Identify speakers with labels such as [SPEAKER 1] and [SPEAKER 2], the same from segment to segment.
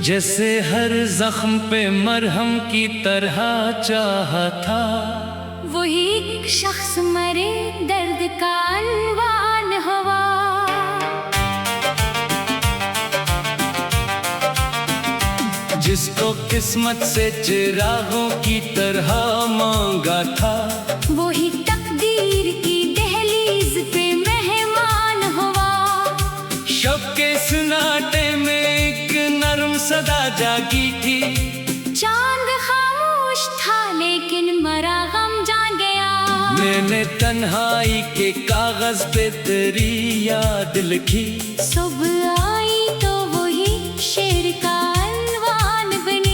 [SPEAKER 1] जैसे हर जख्म पे मरहम की तरह चाहा था,
[SPEAKER 2] वही एक शख्स मरे दर्द का अनवान हवा।
[SPEAKER 1] जिसको किस्मत से चिरागों की तरह मांगा था,
[SPEAKER 2] वही तकदीर की दहलीज पे मेहमान हुआ।
[SPEAKER 1] शब के सन्नाटे में एक नर्म सदा जागी थी।
[SPEAKER 2] चांद खामोश था लेकिन मरा गम जान गया।
[SPEAKER 1] मैंने तन्हाई के कागज पे तेरी याद लिखी।
[SPEAKER 2] सुबह आई तो वही शेर का अनवान बनी।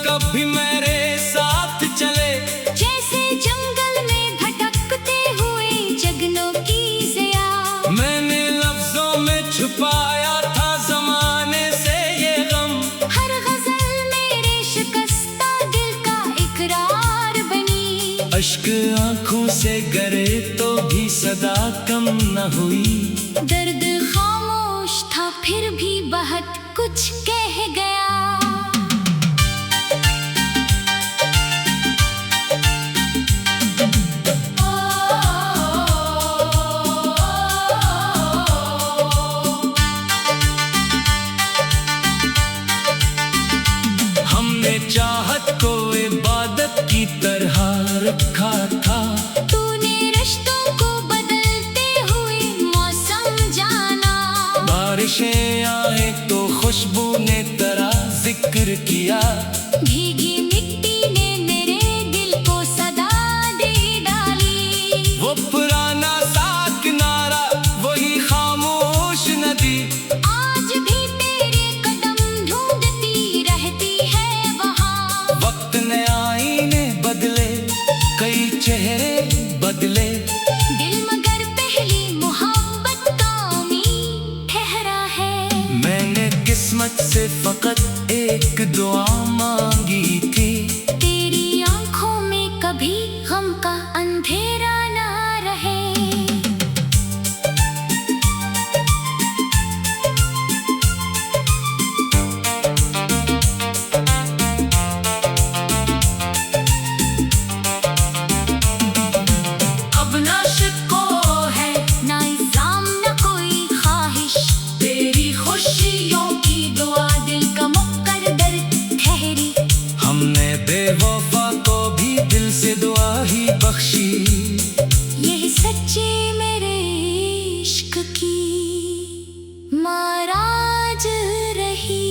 [SPEAKER 1] कभी मेरे साथ चले,
[SPEAKER 2] जैसे जंगल में भटकते हुए जगनों की ज़िया।
[SPEAKER 1] मैंने लफ्जों में छुपाया था ज़माने से ये गम।
[SPEAKER 2] हर गज़ल मेरे शिकस्ता दिल का इकरार बनी।
[SPEAKER 1] अश्क आँखों से गिरे तो भी सदा कम न हुई।
[SPEAKER 2] दर्द खामोश था फिर भी बहुत कुछ कह गया।
[SPEAKER 1] चाहत को इबादत की तरह रखा था।
[SPEAKER 2] तूने रिश्तों को बदलते हुए मौसम जाना।
[SPEAKER 1] बारिशें आए तो खुशबू ने तेरा जिक्र किया।
[SPEAKER 2] भीगी मिट्टी ने मेरे दिल को सदा दे डाली।
[SPEAKER 1] वो पुराना सा किनारा, वही खामोश नदी,
[SPEAKER 2] आज भी तेरे कदम ढूंढती रहती है।
[SPEAKER 1] वक्त ने आईने बदले, कई चेहरे बदले,
[SPEAKER 2] दिल मगर पहली मोहब्बत का उम्मीद ठहरा है।
[SPEAKER 1] मैंने किस्मत से फकत एक दुआ मांगी थी।
[SPEAKER 2] तेरी आंखों में कभी गम का अंधेरा ना रहे।
[SPEAKER 1] बेवफा को भी दिल से दुआ ही बख्शी।
[SPEAKER 2] यही सच्ची मेरे इश्क की माराज रही।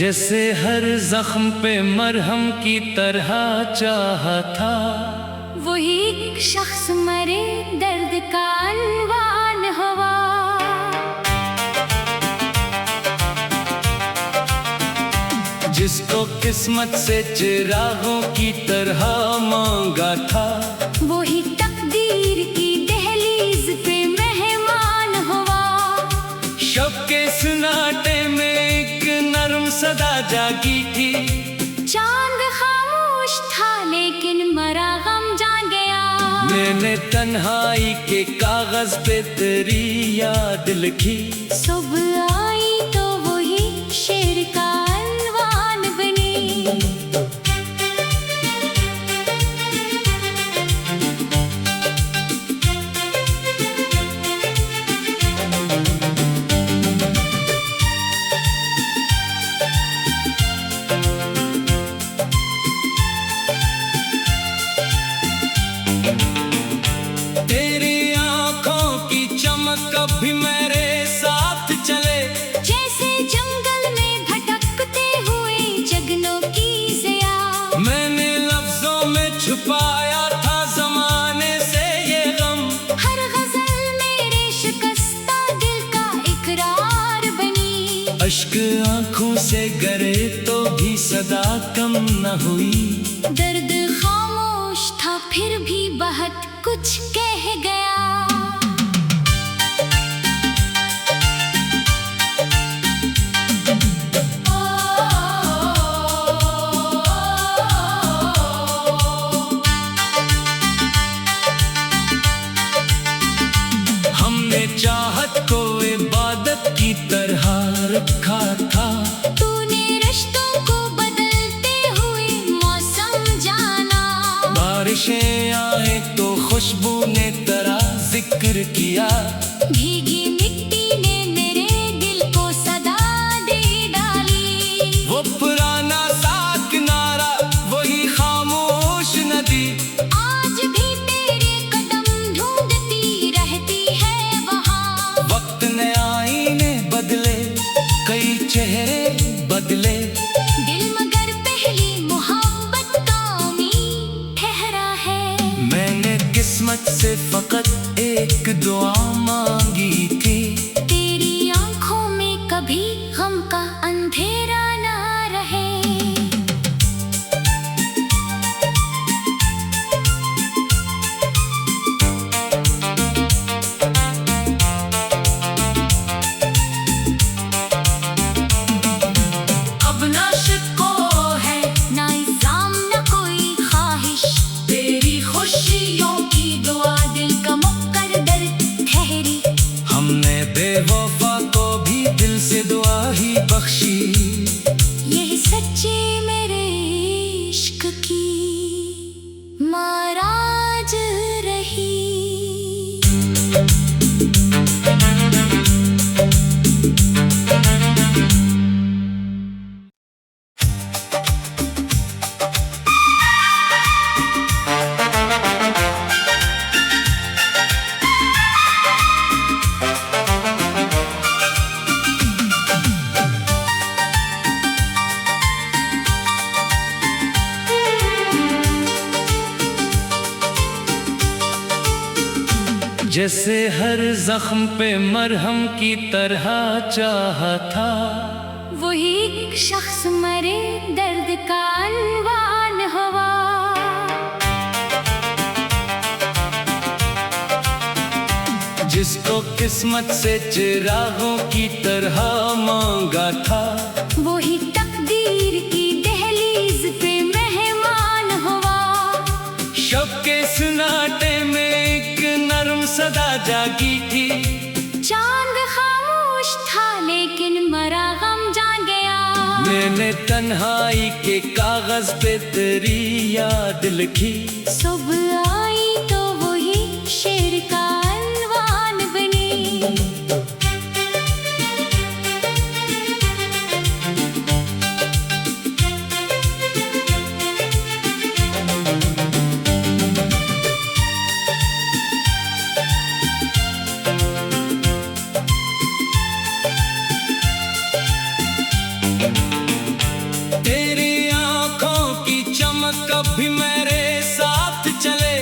[SPEAKER 1] जैसे हर जख्म पे मरहम की तरह चाहा था,
[SPEAKER 2] वही एक शख्स मरे दर्द का अनवान हुआ।
[SPEAKER 1] जिसको किस्मत से चिरागों की तरह मांगा था,
[SPEAKER 2] वही तकदीर की दहलीज पे मेहमान हुआ।
[SPEAKER 1] शब के सन्नाटे में एक नर्म सदा जागी थी।
[SPEAKER 2] चांद खामोश था लेकिन मरा गम जान गया।
[SPEAKER 1] मैंने तन्हाई के कागज पे तेरी याद लिखी।
[SPEAKER 2] सुबह आई तो वही शेर का अनवान बनी।
[SPEAKER 1] अश्क आंखों से गिरे तो भी सदा कम न हुई।
[SPEAKER 2] दर्द खामोश था फिर भी बहुत कुछ कह गया।
[SPEAKER 1] हमने चाहत को इबादत की तरह रखा था।
[SPEAKER 2] तूने रिश्तों को बदलते हुए मौसम जाना।
[SPEAKER 1] बारिशें आए तो खुशबू ने तेरा जिक्र किया।
[SPEAKER 2] भीगी मिट्टी ने मेरे दिल को सदा दे डाली।
[SPEAKER 1] वो पुराना सा किनारा वही खामोश नदी,
[SPEAKER 2] आज भी तेरे कदम ढूंढती रहती है वहाँ।
[SPEAKER 1] वक्त ने आईने बदले, कई चेहरे बदले,
[SPEAKER 2] दिल मगर पहली मोहब्बत का उम्मीद ठहरा है।
[SPEAKER 1] मैंने किस्मत से फकत एक दुआ मांगी थी।
[SPEAKER 2] तेरी आंखों में कभी गम का अंधेरा ना रहे। अब ना शिको है ना इल्जाम ना कोई ख्वाहिश। तेरी खुशियों की दुआ दिल का मुकद्दर ठहरी।
[SPEAKER 1] हमने बेवफा को भी दिल से दुआ ही बख्शी।
[SPEAKER 2] यही सच्ची मेरे इश्क की महाराज रही।
[SPEAKER 1] जैसे हर जख्म पे मरहम की तरह चाहा था।
[SPEAKER 2] वही एक शख्स मरे दर्द का अनवान हुआ।
[SPEAKER 1] जिसको किस्मत से चिरागों की तरह मांगा था।
[SPEAKER 2] वही तकदीर की दहलीज पे मेहमान हुआ।
[SPEAKER 1] शब के सन्नाटे में एक नरम सदा जागी थी।
[SPEAKER 2] चांद खामोश था लेकिन मरा गम जान गया।
[SPEAKER 1] मैंने तन्हाई के कागज पे तेरी याद लिखी।
[SPEAKER 2] सुबह आई तो वही शेर का अनवान बनी।
[SPEAKER 1] तेरी आंखों की चमक कभी मेरे साथ चले।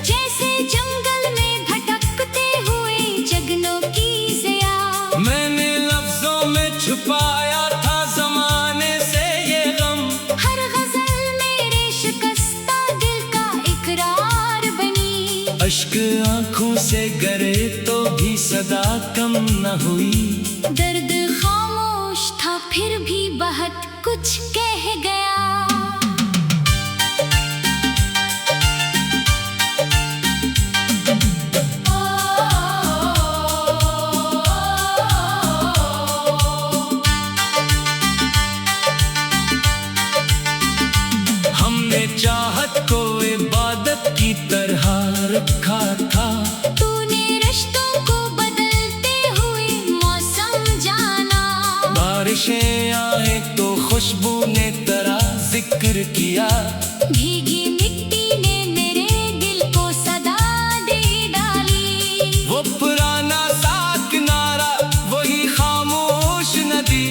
[SPEAKER 2] जैसे जंगल में भटकते हुए जगनों की ज़िया।
[SPEAKER 1] मैंने लफ्जों में छुपाया था जमाने से ये गम।
[SPEAKER 2] हर गजल मेरे शिकस्ता दिल का इकरार बनी।
[SPEAKER 1] अश्क आंखों से गिरे तो भी सदा कम न हुई।
[SPEAKER 2] दर्द खामोश था फिर भी बहुत कुछ कह गया।
[SPEAKER 1] हमने चाहत को इबादत की तरह रखा था।
[SPEAKER 2] तूने रिश्तों को बदलते हुए मौसम जाना।
[SPEAKER 1] बारिशें आए तो खुशबू ने तेरा जिक्र किया।
[SPEAKER 2] भीगी मिट्टी ने मेरे दिल को सदा दे डाली।
[SPEAKER 1] वो पुराना सा किनारा वही खामोश नदी,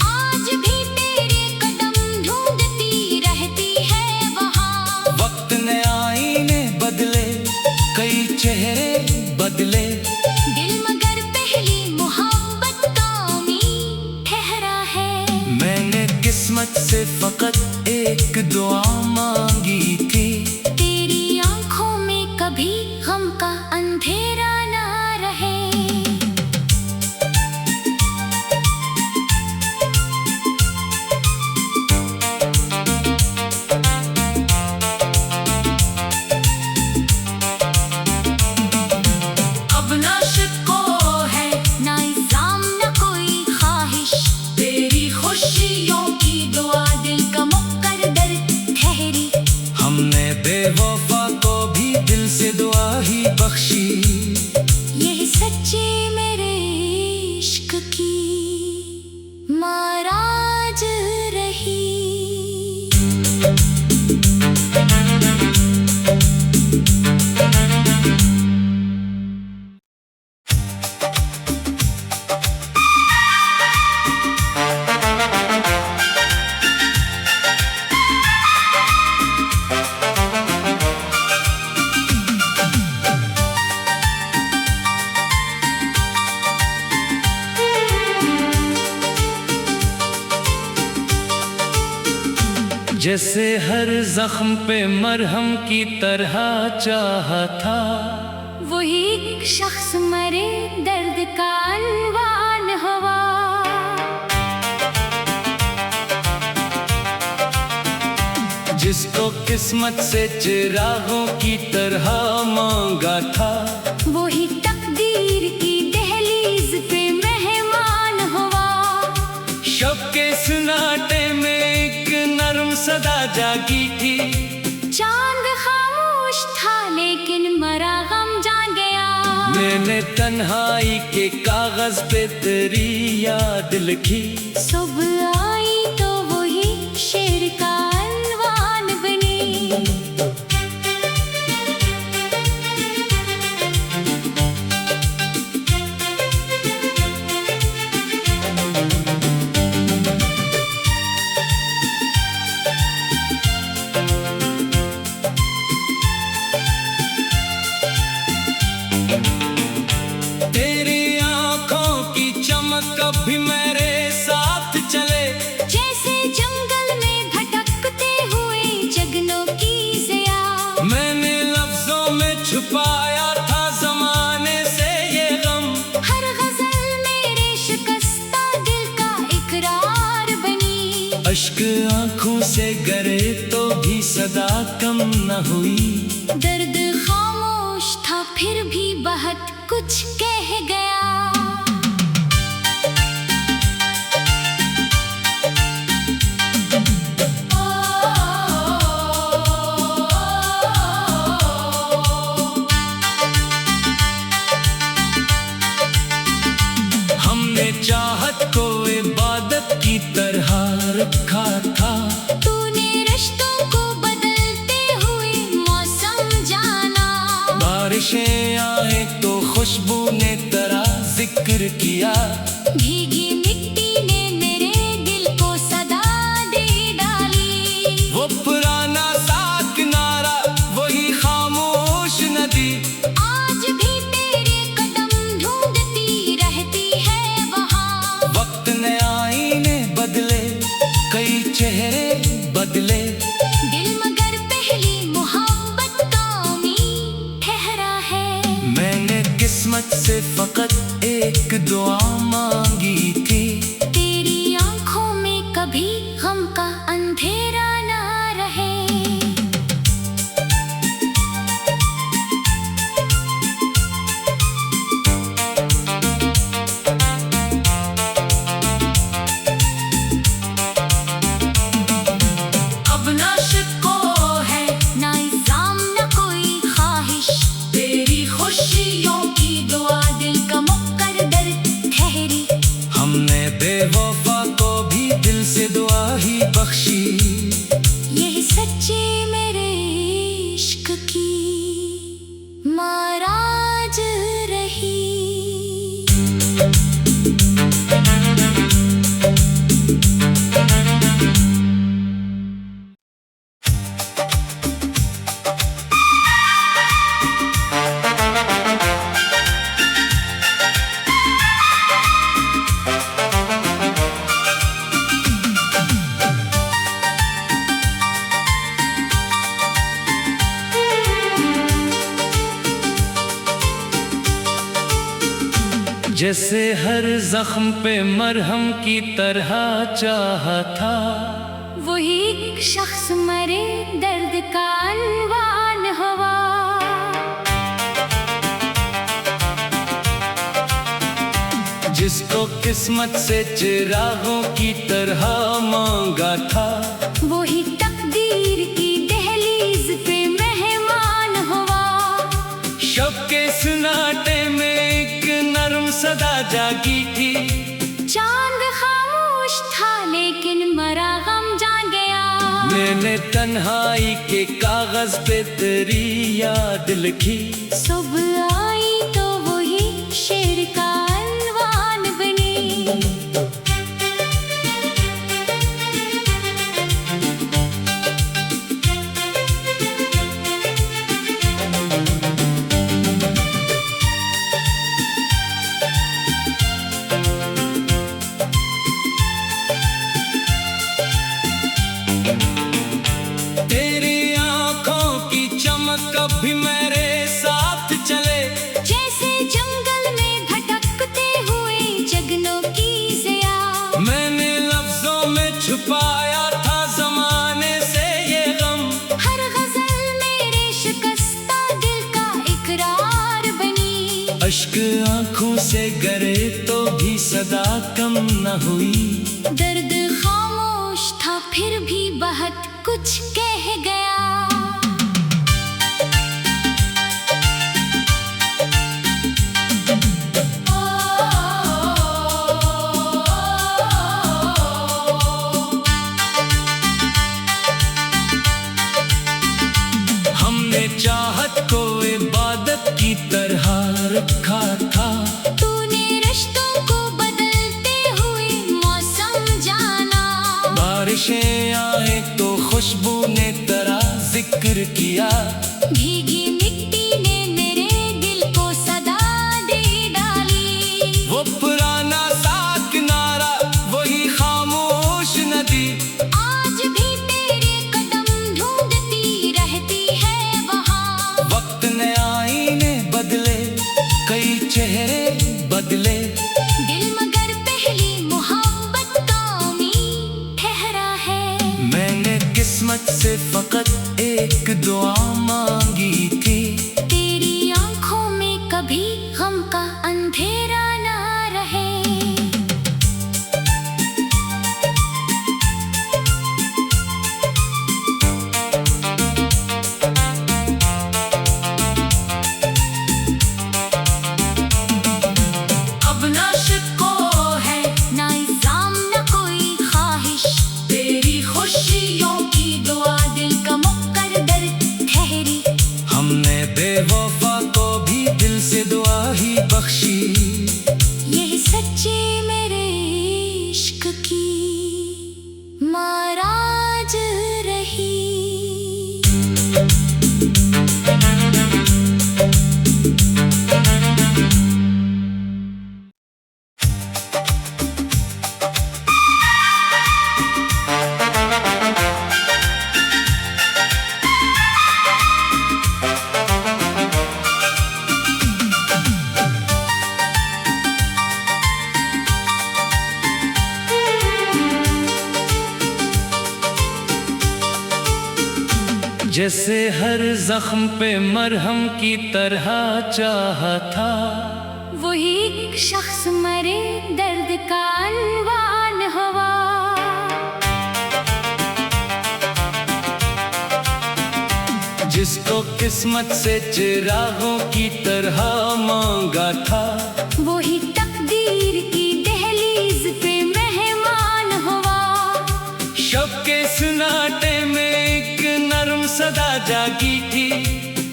[SPEAKER 2] आज भी तेरे कदम ढूंढती रहती है वहाँ।
[SPEAKER 1] वक्त ने आईने बदले, कई चेहरे बदले,
[SPEAKER 2] दिल मगर पहली मोहब्बत का उम्मीद ठहरा है।
[SPEAKER 1] किस्मत से फकत एक दुआ मांगी थी।
[SPEAKER 2] तेरी आंखों में कभी गम का अंधेरा ना रहे। अब ना शिको है ना इल्जाम ना कोई ख्वाहिश, तेरी खुशियों की दुआ दिल का मुकद्दर ठहरी।
[SPEAKER 1] हमने बेवफा को भी दिल से दुआ ही बख्शी।
[SPEAKER 2] यही सच्ची मेरे इश्क की महाराज रही।
[SPEAKER 1] जैसे हर जख्म पे मरहम की तरह चाहा था,
[SPEAKER 2] वही एक शख्स मरे दर्द का अनवान हवा।
[SPEAKER 1] जिसको किस्मत से चिरागों की तरह मांगा था,
[SPEAKER 2] वही तकदीर की दहलीज पे मेहमान हुआ।
[SPEAKER 1] शब के सन्नाटे में एक नरम सदा जागी थी।
[SPEAKER 2] चांद खामोश था लेकिन मरा गम जान गया।
[SPEAKER 1] मैंने तन्हाई के कागज पे तेरी याद लिखी।
[SPEAKER 2] सुबह आई तो वही शेर का अनवान बनी।
[SPEAKER 1] तेरी आंखों की चमक कभी मेरे साथ चले।
[SPEAKER 2] जैसे जंगल में भटकते हुए जगनों की ज़िया।
[SPEAKER 1] मैंने लफ्जों में छुपाया था जमाने से ये गम।
[SPEAKER 2] हर गजल मेरे शिकस्ता दिल का इकरार बनी।
[SPEAKER 1] अश्क आंखों से गिरे तो भी सदा कम न हुई।
[SPEAKER 2] दर्द खामोश था फिर भी बहुत कुछ कह गया।
[SPEAKER 1] हमने चाहत को इबादत की तरह रखा था।
[SPEAKER 2] तूने रिश्तों को बदलते हुए मौसम जाना।
[SPEAKER 1] बारिशें आए तो खुशबू ने तेरा जिक्र किया।
[SPEAKER 2] भीगी मिट्टी ने मेरे दिल को सदा दे डाली।
[SPEAKER 1] वो पुराना सा किनारा वही खामोश नदी।
[SPEAKER 2] आज भी तेरे कदम ढूंढती रहती है वहाँ।
[SPEAKER 1] वक्त ने आईने बदले, कई चेहरे बदले।
[SPEAKER 2] दिल मगर पहली मोहब्बत का उम्मीद ठहरा है।
[SPEAKER 1] मैंने किस्मत से फकत एक दुआ मांगी थी।
[SPEAKER 2] तेरी आंखों में कभी गम का अंधेरा ना रहे। अब ना शिको है ना इल्जाम ना कोई ख्वाहिश, तेरी खुशियों की दुआ दिल का मुकद्दर ठहरी।
[SPEAKER 1] हमने बेवफा को भी दिल से दुआ ही बख्शी।
[SPEAKER 2] यही सच्ची मेरे इश्क की महाराज रही।
[SPEAKER 1] जैसे हर जख्म पे मरहम की तरह चाहा था।
[SPEAKER 2] वही एक शख्स मरे दर्द का अलवान हुआ।
[SPEAKER 1] जिसको किस्मत से चिरागों की तरह मांगा था।
[SPEAKER 2] वही तकदीर की दहलीज पे मेहमान हुआ।
[SPEAKER 1] शब के सन्नाटे में एक नरम सदा जागी थी।
[SPEAKER 2] चांद खामोश था लेकिन मरा गम जान गया।
[SPEAKER 1] मैंने तन्हाई के कागज पे तेरी याद लिखी।
[SPEAKER 2] सुबह आई तो वही शेर का अलवान बनी।
[SPEAKER 1] तेरी आंखों की चमक कभी मेरे साथ चले।
[SPEAKER 2] जैसे जंगल में भटकते हुए जगनों की ज़िया।
[SPEAKER 1] मैंने लफ्जों में छुपाया था जमाने से ये गम।
[SPEAKER 2] हर गजल मेरे शिकस्ता दिल का इकरार बनी।
[SPEAKER 1] अश्क आंखों से गिरे तो भी सदा कम न हुई।
[SPEAKER 2] दर्द खामोश था फिर भी बहुत कुछ कह गया।
[SPEAKER 1] हमने चाहत को इबादत की तरह रखा था।
[SPEAKER 2] तूने रिश्तों को बदलते हुए मौसम जाना।
[SPEAKER 1] बारिशें आए तो खुशबू ने तेरा जिक्र किया।
[SPEAKER 2] भीगी मिट्टी ने मेरे दिल को सदा दे डाली।
[SPEAKER 1] वो पुराना सा किनारा वही खामोश नदी।
[SPEAKER 2] आज भी तेरे कदम ढूंढती रहती है वहाँ।
[SPEAKER 1] वक्त ने आईने बदले कई चेहरे बदले।
[SPEAKER 2] दिल मगर पहली मोहब्बत का उम्मीद ठहरा है।
[SPEAKER 1] मैंने किस्मत से फकत एक दुआ मांगी थी।
[SPEAKER 2] तेरी आंखों में कभी गम का अंधेरा ना रहे। अब ना शिको है ना इल्जाम ना कोई ख्वाहिश। तेरी खुशियों की दुआ दिल का मुकद्दर ठहरी।
[SPEAKER 1] हमने बेवफा को भी दिल से दुआ ही बख्शी।
[SPEAKER 2] यही सच्ची मेरे इश्क की महाराज रही।
[SPEAKER 1] जैसे हर जख्म पे मरहम की तरह चाहा था।
[SPEAKER 2] वही एक शख्स मरे दर्द का अलवान हुआ।
[SPEAKER 1] जिसको किस्मत से चिरागों की तरह मांगा था।
[SPEAKER 2] वही तकदीर की दहलीज पे मेहमान हुआ।
[SPEAKER 1] शब के सन्नाटे में एक नरम सदा जागी थी।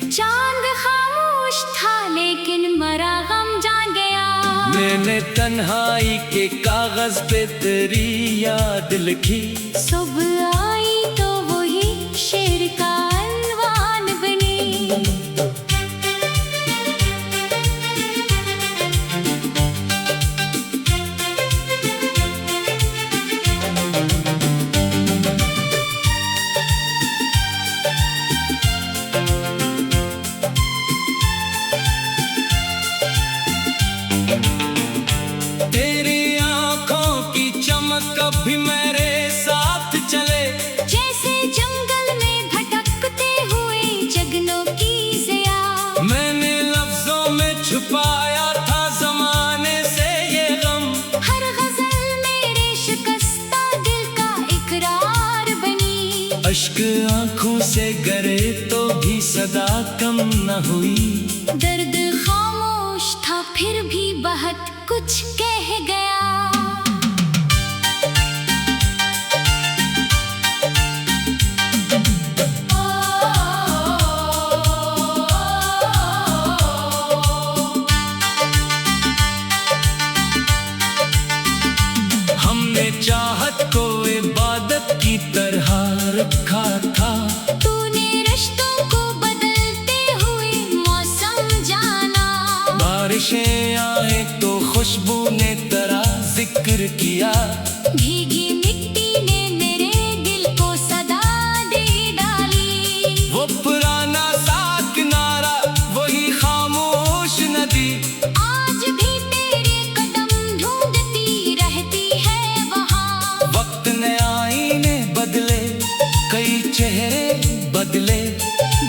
[SPEAKER 2] चांद खामोश था लेकिन मरा गम जान गया।
[SPEAKER 1] मैंने तन्हाई के कागज पे तेरी याद लिखी।
[SPEAKER 2] सुबह आई तो वही शेर का अलवान बनी।
[SPEAKER 1] अश्क आंखों से गिरे तो भी सदा कम न हुई।
[SPEAKER 2] दर्द खामोश था फिर भी बहुत कुछ कह गया।
[SPEAKER 1] हमने चाहत को इबादत की तरह रखा था।
[SPEAKER 2] तूने रिश्तों को बदलते हुए मौसम जाना।
[SPEAKER 1] बारिशें आए तो खुशबू ने तेरा जिक्र किया।
[SPEAKER 2] भीगी मिट्टी ने मेरे दिल को सदा दे डाली।
[SPEAKER 1] वो पुराना सा किनारा वही खामोश नदी,
[SPEAKER 2] आज भी तेरे कदम ढूंढती रहती है वहाँ।
[SPEAKER 1] वक्त ने आईने बदले, कई चेहरे बदले,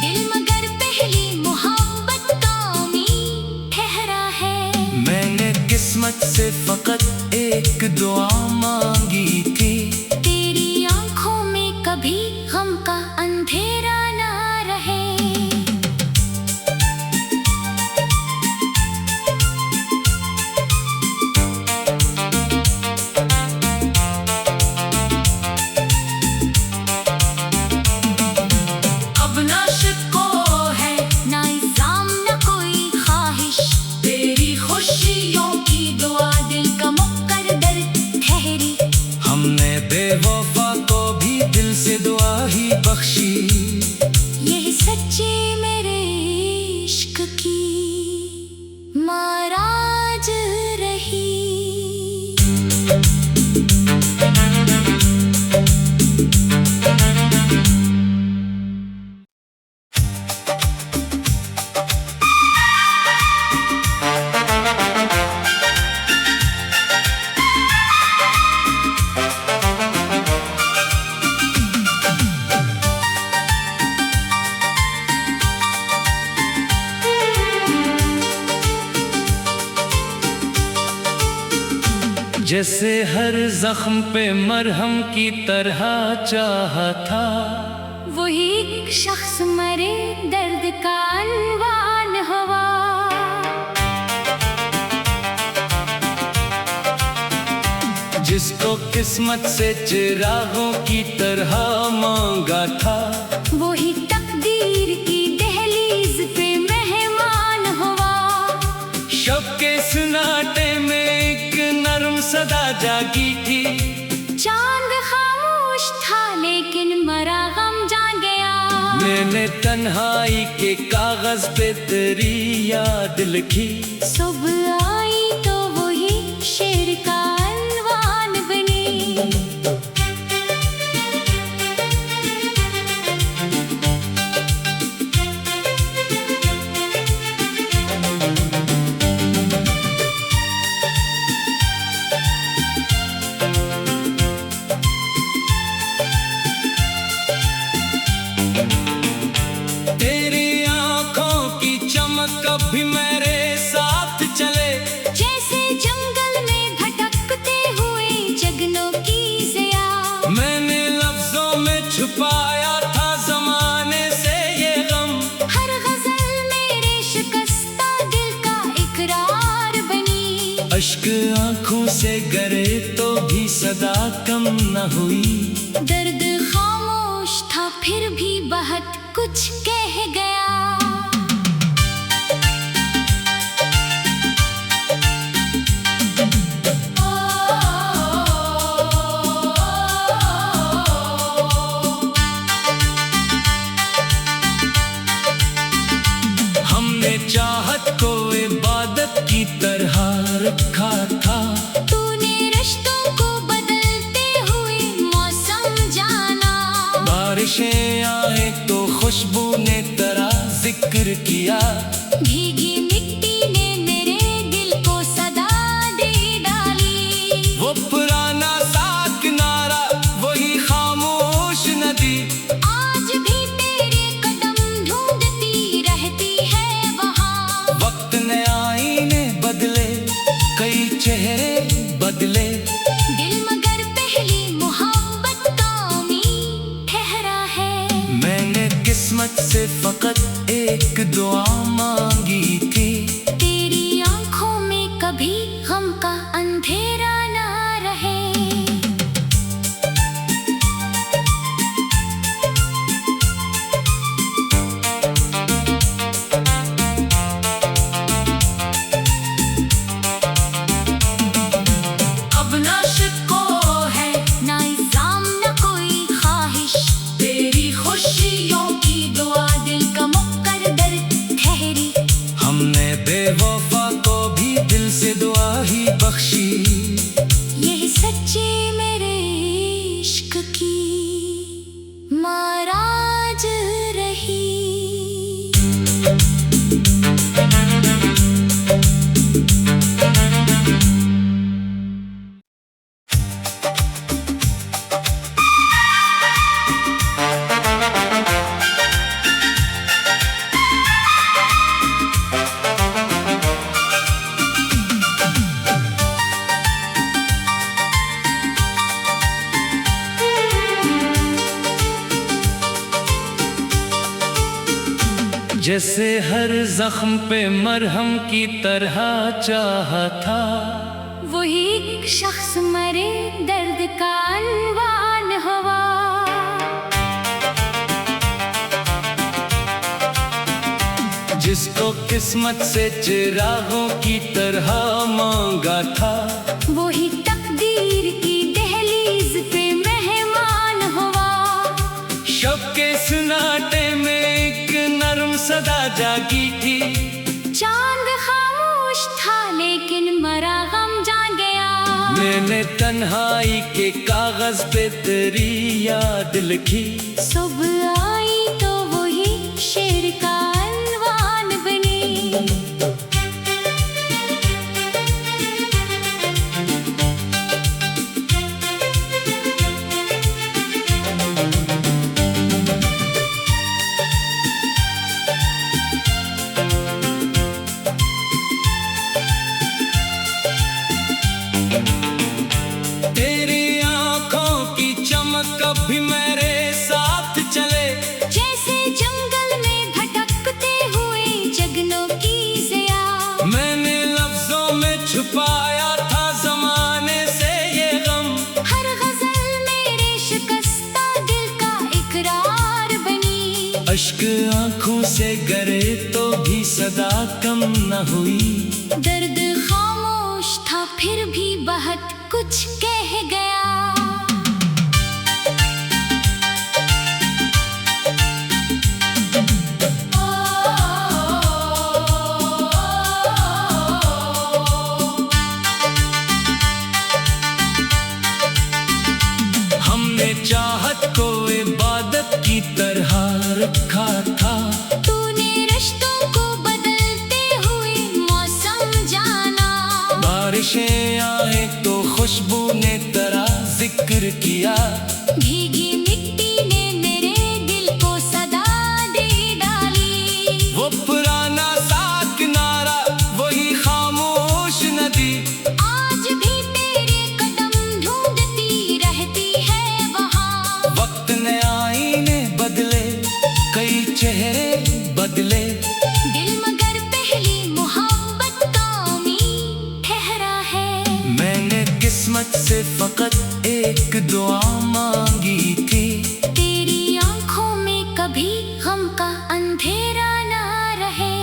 [SPEAKER 2] दिल मगर पहली मोहब्बत का उम्मीद ठहरा है।
[SPEAKER 1] मैंने किस्मत से फकत एक दुआ मांगी थी।
[SPEAKER 2] तेरी आंखों में कभी गम का अंधेरा ना रहे। अब ना शिको है ना इल्जाम ना कोई ख्वाहिश, तेरी खुशियों की दुआ दिल का मुकद्दर ठहरी।
[SPEAKER 1] हमने बेवफा को भी दिल से दुआ ही बख्शी।
[SPEAKER 2] यही सच्ची मेरे इश्क की महाराज रही।
[SPEAKER 1] जैसे हर जख्म पे मरहम की तरह चाहा था।
[SPEAKER 2] वही एक शख्स मरे दर्द का अनवान हवा।
[SPEAKER 1] जिसको किस्मत से चिरागों की तरह मांगा था।
[SPEAKER 2] वही तकदीर की दहलीज पे मेहमान हुआ।
[SPEAKER 1] शब के सन्नाटे में एक नरम सदा जागी थी।
[SPEAKER 2] चांद खामोश था लेकिन मरा गम जान गया।
[SPEAKER 1] मैंने तन्हाई के कागज पे तेरी याद लिखी।
[SPEAKER 2] सुबह आई तो वही शेर का अनवान बनी।
[SPEAKER 1] तेरी आंखों की चमक कभी मेरे साथ चले।
[SPEAKER 2] जैसे जंगल में भटकते हुए जगनों की ज़िया।
[SPEAKER 1] मैंने लफ्जों में छुपाया था जमाने से ये गम।
[SPEAKER 2] हर गजल मेरे शिकस्ता दिल का इकरार बनी।
[SPEAKER 1] अश्क आंखों से गिरे तो भी सदा कम न हुई।
[SPEAKER 2] दर्द खामोश था फिर भी बहुत कुछ कह गया।
[SPEAKER 1] हमने चाहत को इबादत की तरह रखा था।
[SPEAKER 2] तूने रिश्तों को बदलते हुए मौसम जाना।
[SPEAKER 1] बारिशें आए तो खुशबू ने तेरा जिक्र किया।
[SPEAKER 2] भीगी मिट्टी ने मेरे दिल को सदा दे डाली।
[SPEAKER 1] वो पुराना सा किनारा वही खामोश नदी,
[SPEAKER 2] आज भी तेरे कदम ढूंढती रहती है वहाँ।
[SPEAKER 1] वक्त ने आईने बदले, कई चेहरे बदले,
[SPEAKER 2] दिल मगर पहली मोहब्बत का उम्मीद ठहरा है।
[SPEAKER 1] से फकत एक दुआ मांगी थी।
[SPEAKER 2] तेरी आंखों में कभी गम का अंधेरा ना रहे। अब ना शिको है ना इल्जाम ना कोई ख्वाहिश, तेरी खुशियों की दुआ दिल का मुकद्दर ठहरी।
[SPEAKER 1] हमने बेवफा को भी दिल से दुआ ही बख्शी।
[SPEAKER 2] यही सच्ची मेरे इश्क की महाराज रही।
[SPEAKER 1] जैसे हर जख्म पे मरहम की तरह चाहा था,
[SPEAKER 2] वही एक शख्स मरे दर्द का अनवान हवा।
[SPEAKER 1] जिसको किस्मत से चिरागों की तरह मांगा था,
[SPEAKER 2] वही तकदीर की दहलीज पे मेहमान हुआ।
[SPEAKER 1] शब के सन्नाटे में एक नरम सदा जागी थी।
[SPEAKER 2] चांद खामोश था लेकिन मरा गम जान गया।
[SPEAKER 1] मैंने तन्हाई के कागज पे तेरी याद लिखी।
[SPEAKER 2] सुबह आई तो वही शेर का अनवान बनी।
[SPEAKER 1] तेरी आंखों की चमक कभी मेरे साथ चले।
[SPEAKER 2] जैसे जंगल में भटकते हुए जगनों की ज़िया।
[SPEAKER 1] मैंने लफ्जों में छुपाया था जमाने से ये गम।
[SPEAKER 2] हर गजल मेरे शिकस्ता दिल का इकरार बनी।
[SPEAKER 1] अश्क आंखों से गिरे तो भी सदा कम न हुई।
[SPEAKER 2] दर्द खामोश था फिर भी बहुत कुछ कह गया।
[SPEAKER 1] हमने चाहत को इबादत की तरह रखा था।
[SPEAKER 2] तूने रिश्तों को बदलते हुए मौसम जाना।
[SPEAKER 1] बारिशें आए तो खुशबू ने तेरा जिक्र किया।
[SPEAKER 2] भीगी मिट्टी ने मेरे दिल को सदा दे डाली।
[SPEAKER 1] वो पुराना सा किनारा वही खामोश नदी।
[SPEAKER 2] आज भी तेरे कदम ढूंढती रहती है वहाँ।
[SPEAKER 1] वक्त ने आईने बदले, कई चेहरे बदले।
[SPEAKER 2] दिल मगर पहली मोहब्बत का उम्मीद ठहरा है।
[SPEAKER 1] मैंने किस्मत से फकत एक दुआ मांगी थी।
[SPEAKER 2] तेरी आंखों में कभी गम का अंधेरा ना रहे।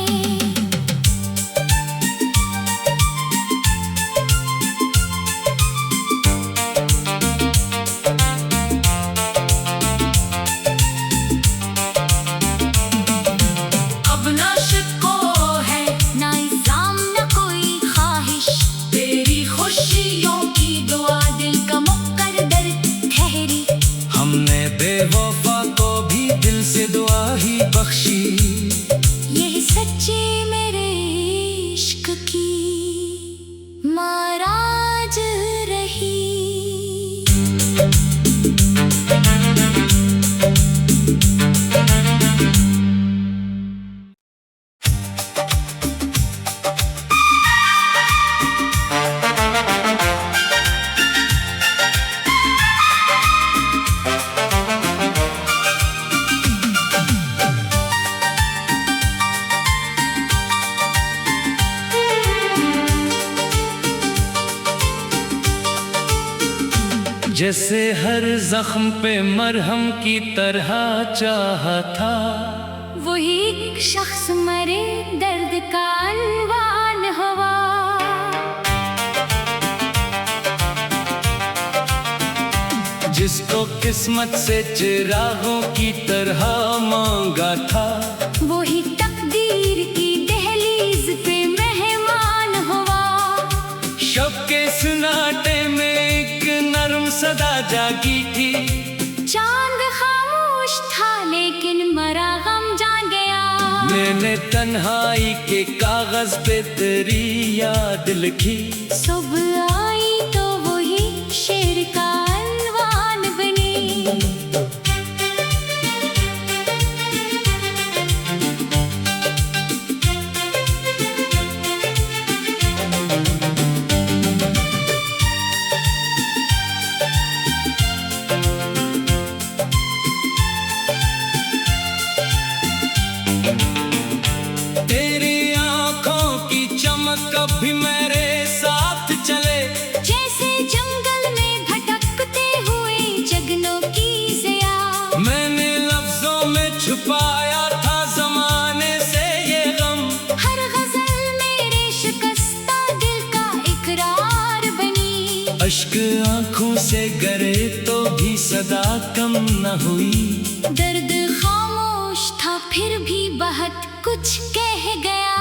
[SPEAKER 2] अब ना शिको है ना इल्जाम ना कोई ख्वाहिश, तेरी खुशियों की दुआ दिल का मुकद्दर ठहरी।
[SPEAKER 1] हमने बेवफा को भी दिल से दुआ ही बख्शी।
[SPEAKER 2] यही सच्ची मेरे इश्क की महाराज रही।
[SPEAKER 1] जैसे हर जख्म पे मरहम की तरह चाहा था।
[SPEAKER 2] वही एक शख्स मरे दर्द का अलवान हवा।
[SPEAKER 1] जिसको किस्मत से चिरागों की तरह मांगा था।
[SPEAKER 2] वही तकदीर की दहलीज पे मेहमान हुआ।
[SPEAKER 1] शब के सन्नाटे में एक नरम सदा जागी थी।
[SPEAKER 2] चांद खामोश था लेकिन मरा गम जान गया।
[SPEAKER 1] मैंने तन्हाई के कागज पे तेरी याद लिखी।
[SPEAKER 2] सुबह आई तो वही शेर का अलवान बनी।
[SPEAKER 1] कभी मेरे साथ चले
[SPEAKER 2] जैसे जंगल में भटकते हुए जगनों की ज़िया।
[SPEAKER 1] मैंने लफ्जों में छुपाया था जमाने से ये गम।
[SPEAKER 2] हर गजल मेरे शिकस्ता दिल का इकरार बनी।
[SPEAKER 1] अश्क आंखों से गिरे तो भी सदा कम न हुई।
[SPEAKER 2] दर्द खामोश था फिर भी बहुत कुछ कह गया।